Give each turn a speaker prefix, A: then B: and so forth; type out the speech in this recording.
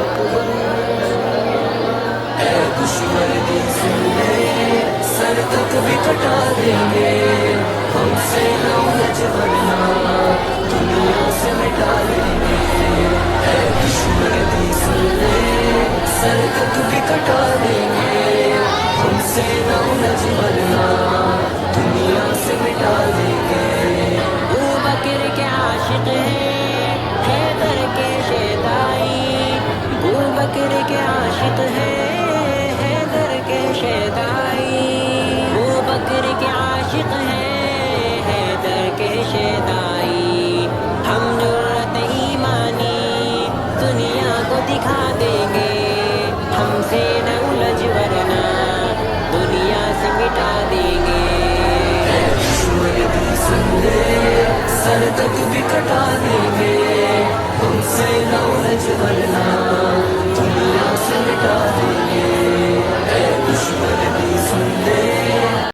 A: اکبر۔ اے دشمن دی سن لے، سر تک بھی کٹا دیں گے، ہم سے نہ الجھ ورنہ دنیا سے مٹا دیں گے۔ اے دشمن دی سن لے، سر تک بھی کٹا دیں گے، ہم سے نہ الجھ ورنہ دنیا سے مٹا دیں گے۔
B: ابو بکر کے عاشق ہیں حیدر کے شیدائی، ابو بکر کے عاشق ہیں حیدر کے شیدائی، ابو بکر کے عاشق ہیں حیدر کے شیدائی۔ ہم جرأت ایمانی دنیا کو دکھا دیں گے، ہم سے نہ الجھ ورنہ دنیا سے مٹا دیں گے۔
A: دشمن دی سن لے، سر تک بھی کٹا دیں گے، ہم سے نہ الجھ ورنہ